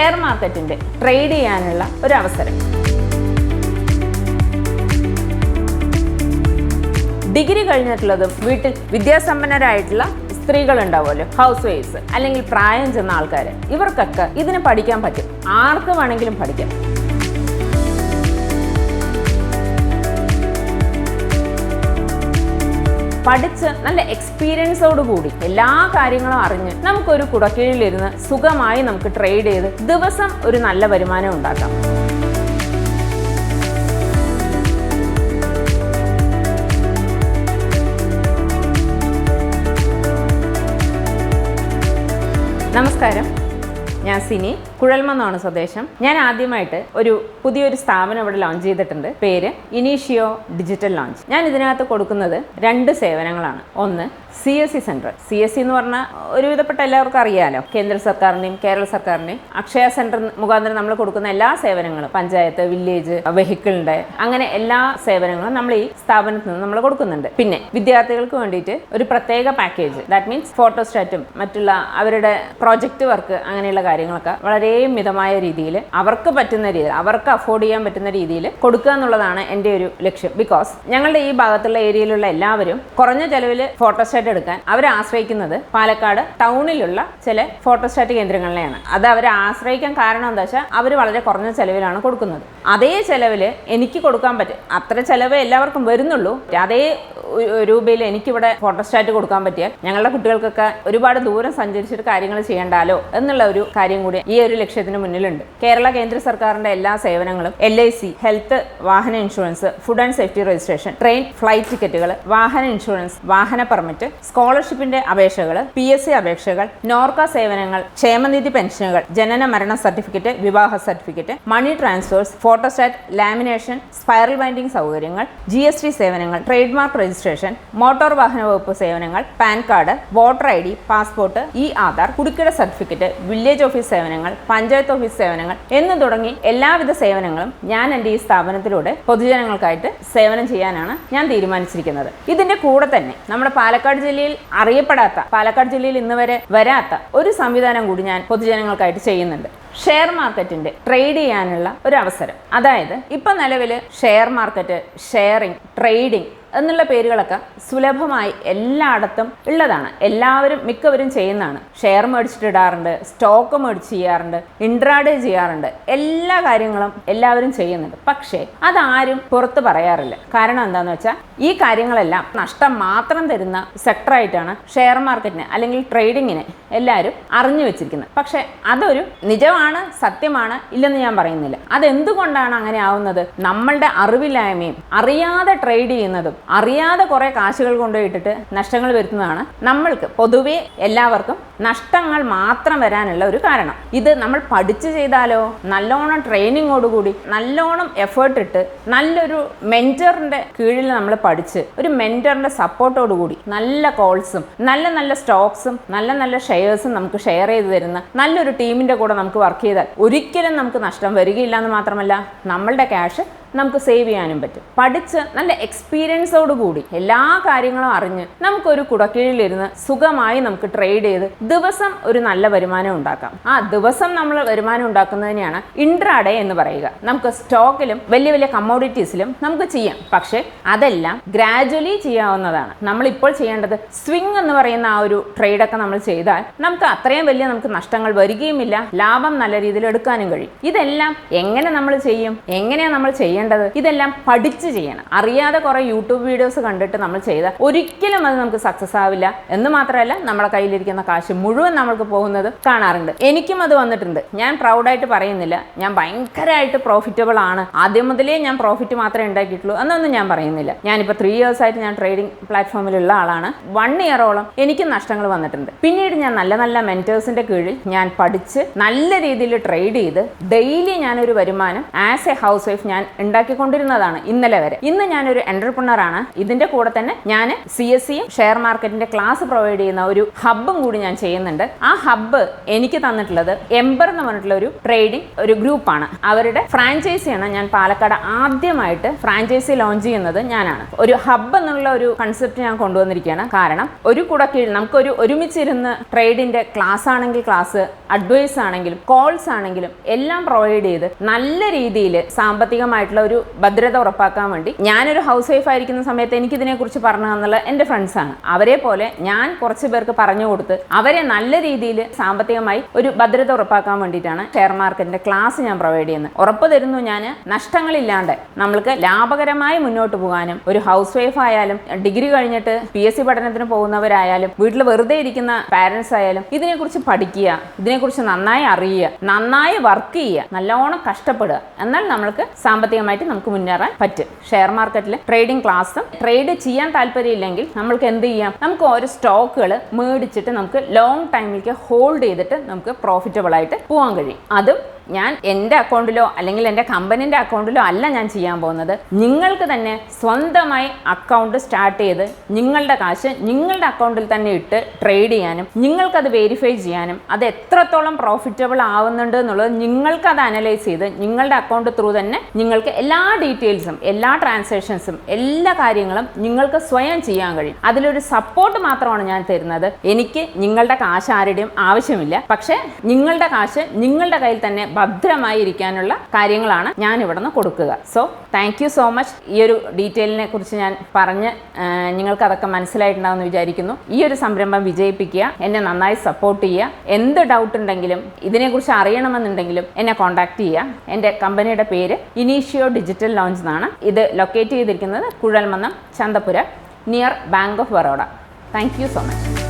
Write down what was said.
Share മാർക്കറ്റിന്റെ trade ചെയ്യാനുള്ള ഒരു അവസരം. ഡിഗ്രി കഴിഞ്ഞിട്ടുള്ളതും വീട്ടിൽ വിദ്യാസമ്പന്നരായിട്ടുള്ള സ്ത്രീകൾ ഉണ്ടാവുമല്ലോ, ഹൗസ് വൈഫ്സ് അല്ലെങ്കിൽ പ്രായം ചെന്ന ആൾക്കാർ, ഇവർക്കൊക്കെ ഇതിന് പഠിക്കാൻ പറ്റും. ആർക്ക് വേണമെങ്കിലും പഠിക്കാം. പഠിച്ച് നല്ല എക്സ്പീരിയൻസോടുകൂടി എല്ലാ കാര്യങ്ങളും അറിഞ്ഞ് നമുക്കൊരു കുടക്കീഴിലിരുന്ന് സുഖമായി നമുക്ക് ട്രേഡ് ചെയ്ത് ദിവസം ഒരു നല്ല വരുമാനം ഉണ്ടാക്കാം. നമസ്കാരം, ഞാൻ സിനി, കുഴൽമന്നാണ് സ്വദേശം. ഞാൻ ആദ്യമായിട്ട് പുതിയൊരു സ്ഥാപനം ഇവിടെ ലോഞ്ച് ചെയ്തിട്ടുണ്ട്. പേര് ഇനീഷ്യോ ഡിജിറ്റൽ ലോഞ്ച്. ഞാൻ ഇതിനകത്ത് കൊടുക്കുന്നത് 2 സേവനങ്ങളാണ്. ഒന്ന് CSC സെൻറ്റർ. CSC എന്ന് പറഞ്ഞാൽ ഒരുവിധപ്പെട്ട എല്ലാവർക്കും അറിയാലോ. കേന്ദ്ര സർക്കാരിൻ്റെയും കേരള സർക്കാരിൻ്റെയും അക്ഷയ സെൻറ്റർ മുഖാന്തരം നമ്മൾ കൊടുക്കുന്ന എല്ലാ സേവനങ്ങളും, പഞ്ചായത്ത്, വില്ലേജ്, വെഹിക്കിളിൻ്റെ, അങ്ങനെ എല്ലാ സേവനങ്ങളും നമ്മൾ ഈ സ്ഥാപനത്തിൽ നിന്ന് നമ്മൾ കൊടുക്കുന്നുണ്ട്. പിന്നെ വിദ്യാർത്ഥികൾക്ക് വേണ്ടിയിട്ട് ഒരു പ്രത്യേക പാക്കേജ്, ദാറ്റ് മീൻസ് ഫോട്ടോസ്റ്റാറ്റും മറ്റുള്ള അവരുടെ പ്രോജക്റ്റ് വർക്ക്, അങ്ങനെയുള്ള കാര്യങ്ങളൊക്കെ വളരെ മിതമായ രീതിയിൽ അവർക്ക് പറ്റുന്ന രീതിയിൽ, അവർക്ക് അഫോർഡ് ചെയ്യാൻ പറ്റുന്ന രീതിയിൽ കൊടുക്കുക എന്നുള്ളതാണ് എൻ്റെ ഒരു ലക്ഷ്യം. ബിക്കോസ് ഞങ്ങളുടെ ഈ ഭാഗത്തുള്ള ഏരിയയിലുള്ള എല്ലാവരും കുറഞ്ഞ ചെലവിൽ ഫോട്ടോസ്റ്റാറ്റ് എടുക്കാൻ അവരെ ആശ്രയിക്കുന്നത് പാലക്കാട് ടൗണിലുള്ള ചില ഫോട്ടോസ്റ്റാറ്റ് കേന്ദ്രങ്ങളിലെയാണ്. അത് അവരെ ആശ്രയിക്കാൻ കാരണം എന്താ വെച്ചാൽ അവർ വളരെ കുറഞ്ഞ ചെലവിലാണ് കൊടുക്കുന്നത്. അതേ ചെലവിൽ എനിക്ക് കൊടുക്കാൻ പറ്റും, അത്ര ചെലവ് എല്ലാവർക്കും വരുന്നുള്ളൂ. അതേ രൂപയിൽ എനിക്കിവിടെ ഫോട്ടോസ്റ്റാറ്റ് കൊടുക്കാൻ പറ്റിയാൽ ഞങ്ങളുടെ കുട്ടികൾക്കൊക്കെ ഒരുപാട് ദൂരം സഞ്ചരിച്ചിട്ട് കാര്യങ്ങൾ ചെയ്യേണ്ടാലോ എന്നുള്ള ഒരു കാര്യം കൂടി ഈ ഒരു ലക്ഷ്യത്തിന് മുന്നിലുണ്ട്. കേരള കേന്ദ്ര സർക്കാരിന്റെ എല്ലാ സേവനങ്ങളും, LIC, ഹെൽത്ത്, വാഹന insurance, food and safety registration, train flight ടിക്കറ്റുകൾ, വാഹന ഇൻഷുറൻസ്, വാഹന പെർമിറ്റ്, സ്കോളർഷിപ്പിന്റെ അപേക്ഷകൾ, PSC അപേക്ഷകൾ, നോർക്ക സേവനങ്ങൾ, ക്ഷേമനിധി പെൻഷനുകൾ, ജനന മരണ സർട്ടിഫിക്കറ്റ്, വിവാഹ certificate, money transfers, photostat, lamination, spiral binding സൗകര്യങ്ങൾ, GST സേവനങ്ങൾ, ട്രേഡ് മാർക്ക് രജിസ്ട്രേഷൻ, മോട്ടോർ വാഹന വകുപ്പ് സേവനങ്ങൾ, PAN card, voter ID, passport, Aadhaar, കുടിക്കിട സർട്ടിഫിക്കറ്റ്, വില്ലേജ് ഓഫീസ് സേവനങ്ങൾ, പഞ്ചായത്ത് ഓഫീസ് സേവനങ്ങൾ എന്ന് തുടങ്ങി എല്ലാവിധ സേവനങ്ങളും ഞാൻ എൻ്റെ ഈ സ്ഥാപനത്തിലൂടെ പൊതുജനങ്ങൾക്കായിട്ട് സേവനം ചെയ്യാനാണ് ഞാൻ തീരുമാനിച്ചിരിക്കുന്നത്. ഇതിന്റെ കൂടെ തന്നെ നമ്മുടെ പാലക്കാട് ജില്ലയിൽ അറിയപ്പെടാത്ത, പാലക്കാട് ജില്ലയിൽ ഇന്ന് വരെ വരാത്ത ഒരു സംവിധാനം കൂടി ഞാൻ പൊതുജനങ്ങൾക്കായിട്ട് ചെയ്യുന്നുണ്ട്. ഷെയർ മാർക്കറ്റിന്റെ ട്രേഡ് ചെയ്യാനുള്ള ഒരു അവസരം. അതായത് ഇപ്പൊ നിലവിൽ ഷെയർ മാർക്കറ്റ്, ഷെയറിംഗ്, ട്രേഡിംഗ് എന്നുള്ള പേരുകളൊക്കെ സുലഭമായി എല്ലായിടത്തും ഉള്ളതാണ്. എല്ലാവരും മിക്കവരും ചെയ്യുന്നതാണ്. ഷെയർ മേടിച്ചിട്ട് ഇടാറുണ്ട്, സ്റ്റോക്ക് മേടിച്ച് ചെയ്യാറുണ്ട്, ഇൻട്രാഡേ ചെയ്യാറുണ്ട്, എല്ലാ കാര്യങ്ങളും എല്ലാവരും ചെയ്യുന്നുണ്ട്. പക്ഷേ അതാരും പുറത്ത് പറയാറില്ല. കാരണം എന്താണെന്ന് വെച്ചാൽ ഈ കാര്യങ്ങളെല്ലാം നഷ്ടം മാത്രം തരുന്ന സെക്ടറായിട്ടാണ് ഷെയർ മാർക്കറ്റിനെ അല്ലെങ്കിൽ ട്രേഡിങ്ങിനെ എല്ലാവരും അറിഞ്ഞു വെച്ചിരിക്കുന്നത്. പക്ഷേ അതൊരു നിജമാണ്, സത്യമാണ്, ഇല്ലെന്ന് ഞാൻ പറയുന്നില്ല. അതെന്തുകൊണ്ടാണ് അങ്ങനെ ആവുന്നത്? നമ്മളുടെ അറിവില്ലായ്മയും അറിയാതെ ട്രേഡ് ചെയ്യുന്നതും അറിയാതെ കുറെ കാശുകൾ കൊണ്ടുപോയിട്ടിട്ട് നഷ്ടങ്ങൾ വരുത്തുന്നതാണ് നമ്മൾക്ക് പൊതുവെ എല്ലാവർക്കും നഷ്ടങ്ങൾ മാത്രം വരാനുള്ള ഒരു കാരണം. ഇത് നമ്മൾ പഠിച്ചു ചെയ്താലോ, നല്ലോണം ട്രെയിനിങ്ങോടുകൂടി നല്ലോണം എഫേർട്ട് ഇട്ട് നല്ലൊരു മെന്ററിന്റെ കീഴിൽ നമ്മൾ പഠിച്ച് ഒരു മെന്ററിന്റെ സപ്പോർട്ടോടുകൂടി നല്ല കോൾസും നല്ല നല്ല സ്റ്റോക്സും നല്ല നല്ല ഷെയർസും നമുക്ക് ഷെയർ ചെയ്ത് തരുന്ന നല്ലൊരു ടീമിന്റെ കൂടെ നമുക്ക് വർക്ക് ചെയ്താൽ ഒരിക്കലും നമുക്ക് നഷ്ടം വരികയില്ല എന്ന് മാത്രമല്ല നമ്മളുടെ ക്യാഷ് നമുക്ക് സേവ് ചെയ്യാനും പറ്റും. പഠിച്ച് നല്ല എക്സ്പീരിയൻസോടുകൂടി എല്ലാ കാര്യങ്ങളും അറിഞ്ഞ് നമുക്കൊരു കുടക്കീഴിലിരുന്ന് സുഖമായി നമുക്ക് ട്രേഡ് ചെയ്ത് ദിവസം ഒരു നല്ല വരുമാനം ഉണ്ടാക്കാം. ആ ദിവസം നമ്മൾ വരുമാനം ഉണ്ടാക്കുന്നതിനെയാണ് ഇൻട്രാഡേ എന്ന് പറയുക. നമുക്ക് സ്റ്റോക്കിലും വലിയ വലിയ കമ്മോഡിറ്റീസിലും നമുക്ക് ചെയ്യാം. പക്ഷേ അതെല്ലാം ഗ്രാജുവലി ചെയ്യാവുന്നതാണ്. നമ്മളിപ്പോൾ ചെയ്യേണ്ടത് സ്വിംഗ് എന്ന് പറയുന്ന ആ ഒരു ട്രേഡൊക്കെ നമ്മൾ ചെയ്താൽ നമുക്ക് അത്രയും വലിയ നമുക്ക് നഷ്ടങ്ങൾ വരികയുമില്ല, ലാഭം നല്ല രീതിയിൽ എടുക്കാനും കഴിയും. ഇതെല്ലാം എങ്ങനെ നമ്മൾ ചെയ്യും, എങ്ങനെയാണ് നമ്മൾ ചെയ്യേണ്ടത്? ഇതെല്ലാം പഠിച്ച് ചെയ്യണം. അറിയാതെ കുറെ യൂട്യൂബ് വീഡിയോസ് കണ്ടിട്ട് നമ്മൾ ചെയ്താൽ ഒരിക്കലും അത് നമുക്ക് സക്സസ് ആവില്ല. എന്ന് മാത്രമല്ല നമ്മുടെ കയ്യിലിരിക്കുന്ന കാശ് മുഴുവൻ നമ്മൾക്ക് പോകുന്നത് കാണാറുണ്ട്. എനിക്കും അത് വന്നിട്ടുണ്ട്. ഞാൻ പ്രൗഡായിട്ട് പറയുന്നില്ല ഞാൻ ഭയങ്കരമായിട്ട് പ്രോഫിറ്റബിൾ ആണ്, ആദ്യം മുതലേ ഞാൻ പ്രോഫിറ്റ് മാത്രമേ ഉണ്ടാക്കിയിട്ടുള്ളൂ എന്നൊന്നും ഞാൻ പറയുന്നില്ല. ഞാനിപ്പോൾ 3 years ആയിട്ട് ഞാൻ ട്രേഡിംഗ് പ്ലാറ്റ്ഫോമിലുള്ള ആളാണ്. 1 year-ഓളം എനിക്കും നഷ്ടങ്ങൾ വന്നിട്ടുണ്ട്. പിന്നീട് ഞാൻ നല്ല നല്ല മെന്റേഴ്സിന്റെ കീഴിൽ ഞാൻ പഠിച്ച് നല്ല രീതിയിൽ ട്രേഡ് ചെയ്ത് ഡെയിലി ഞാനൊരു വരുമാനം ആസ് എ ഹൗസ് വൈഫ് ഞാൻ ഉണ്ടാക്കിക്കൊണ്ടിരുന്നതാണ് ഇന്നലെ വരെ. ഇന്ന് ഞാനൊരു എന്റർപ്രണർ ആണ്. ഇതിന്റെ കൂടെ തന്നെ ഞാൻ CSCയും ഷെയർ മാർക്കറ്റിന്റെ ക്ലാസ് പ്രൊവൈഡ് ചെയ്യുന്ന ഒരു ഹബ്ബും കൂടി ഞാൻ ചെയ്യുന്നുണ്ട്. ആ ഹബ്ബ് എനിക്ക് തന്നിട്ടുള്ളത് എംബർ എന്ന് പറഞ്ഞിട്ടുള്ള ഒരു ട്രേഡിംഗ് ഒരു ഗ്രൂപ്പാണ്. അവരുടെ ഫ്രാഞ്ചൈസിയാണ് ഞാൻ പാലക്കാട് ആദ്യമായിട്ട് ഫ്രാഞ്ചൈസി ലോഞ്ച് ചെയ്യുന്നത് ഞാനാണ്. ഒരു ഹബ്ബ് എന്നുള്ള ഒരു കൺസെപ്റ്റ് ഞാൻ കൊണ്ടുവന്നിരിക്കുകയാണ്. കാരണം ഒരു കുടക്കീഴിൽ നമുക്കൊരു ഒരുമിച്ചിരുന്ന് ട്രേഡിന്റെ ക്ലാസ് ആണെങ്കിൽ ക്ലാസ്, അഡ്വൈസ് ആണെങ്കിലും കോൾസ് ആണെങ്കിലും എല്ലാം പ്രൊവൈഡ് ചെയ്ത് നല്ല രീതിയിൽ സാമ്പത്തികമായിട്ടുള്ള ഒരു ഭദ്രത ഉറപ്പാക്കാൻ വേണ്ടി ഞാനൊരു ഹൗസ് വൈഫ് ആയിരിക്കുന്ന സമയത്ത് എനിക്ക് ഇതിനെക്കുറിച്ച് പറഞ്ഞു തന്നുള്ള എൻ്റെ ഫ്രണ്ട്സാണ്. അവരെ പോലെ ഞാൻ കുറച്ച് പേർക്ക് പറഞ്ഞു കൊടുത്ത് അവരെ നല്ല രീതിയിൽ സാമ്പത്തികമായി ഒരു ഭദ്രത ഉറപ്പാക്കാൻ വേണ്ടിയിട്ടാണ് ഷെയർ മാർക്കറ്റിന്റെ ക്ലാസ് ഞാൻ പ്രൊവൈഡ് ചെയ്യുന്നത്. ഉറപ്പ് തരുന്നു, ഞാൻ നഷ്ടങ്ങളില്ലാണ്ട് നമ്മൾക്ക് ലാഭകരമായി മുന്നോട്ട് പോകാനും ഒരു ഹൗസ് വൈഫ് ആയാലും ഡിഗ്രി കഴിഞ്ഞിട്ട് PSC പഠനത്തിന് പോകുന്നവരായാലും വീട്ടിൽ വെറുതെ ഇരിക്കുന്ന പാരൻസ് ആയാലും ഇതിനെക്കുറിച്ച് പഠിക്കുക, ഇതിനെക്കുറിച്ച് നന്നായി അറിയുക, നന്നായി വർക്ക് ചെയ്യുക, നല്ലോണം കഷ്ടപ്പെടുക. എന്നാൽ നമ്മൾക്ക് സാമ്പത്തികമായിട്ട് നമുക്ക് മുന്നേറാൻ പറ്റും. ഷെയർ മാർക്കറ്റിൽ ട്രേഡിംഗ് ക്ലാസ്സും ട്രേഡ് ചെയ്യാൻ താല്പര്യമില്ലെങ്കിൽ നമ്മൾക്ക് എന്ത് ചെയ്യാം, നമുക്ക് ഓരോ സ്റ്റോക്കുകൾ മേടിച്ചിട്ട് നമുക്ക് ലോങ് ടൈമിലേക്ക് ഹോൾഡ് ചെയ്തിട്ട് നമുക്ക് പ്രോഫിറ്റബിൾ ആയിട്ട് പോകാൻ കഴിയും. അതും ഞാൻ എൻ്റെ അക്കൗണ്ടിലോ അല്ലെങ്കിൽ എൻ്റെ കമ്പനീൻ്റെ അക്കൗണ്ടിലോ അല്ല ഞാൻ ചെയ്യാൻ പോകുന്നത്. നിങ്ങൾക്ക് തന്നെ സ്വന്തമായി അക്കൗണ്ട് സ്റ്റാർട്ട് ചെയ്ത് നിങ്ങളുടെ കാശ് നിങ്ങളുടെ അക്കൗണ്ടിൽ തന്നെ ഇട്ട് ട്രേഡ് ചെയ്യാനും നിങ്ങൾക്കത് വെരിഫൈ ചെയ്യാനും അത് എത്രത്തോളം പ്രോഫിറ്റബിൾ ആവുന്നുണ്ട് എന്നുള്ളത് നിങ്ങൾക്കത് അനലൈസ് ചെയ്ത് നിങ്ങളുടെ അക്കൗണ്ട് ത്രൂ തന്നെ നിങ്ങൾക്ക് എല്ലാ ഡീറ്റെയിൽസും എല്ലാ ട്രാൻസാക്ഷൻസും എല്ലാ കാര്യങ്ങളും നിങ്ങൾക്ക് സ്വയം ചെയ്യാൻ കഴിയും. അതിലൊരു സപ്പോർട്ട് മാത്രമാണ് ഞാൻ തരുന്നത്. എനിക്ക് നിങ്ങളുടെ കാശ് ആരുടെയും ആവശ്യമില്ല. പക്ഷേ നിങ്ങളുടെ കാശ് നിങ്ങളുടെ കയ്യിൽ തന്നെ ഭദ്രമായി ഇരിക്കാനുള്ള കാര്യങ്ങളാണ് ഞാൻ ഇവിടെ നിന്ന് കൊടുക്കുക. So thank you so much. ഈ ഒരു ഡീറ്റെയിലിനെ കുറിച്ച് ഞാൻ പറഞ്ഞ് നിങ്ങൾക്ക് അതൊക്കെ മനസ്സിലായിട്ടുണ്ടാവുമെന്ന് വിചാരിക്കുന്നു. ഈ ഒരു സംരംഭം വിജയിപ്പിക്കുക, എന്നെ നന്നായി സപ്പോർട്ട് ചെയ്യുക. എന്ത് ഡൗട്ട് ഉണ്ടെങ്കിലും ഇതിനെക്കുറിച്ച് അറിയണമെന്നുണ്ടെങ്കിലും എന്നെ കോൺടാക്ട് ചെയ്യുക. എൻ്റെ കമ്പനിയുടെ പേര് ഇനീഷ്യോ ഡിജിറ്റൽ ലോഞ്ച് എന്നാണ്. ഇത് ലൊക്കേറ്റ് ചെയ്തിരിക്കുന്നത് Kuzhalmannam, Chandapura, near bank of Baroda. Thank you so much.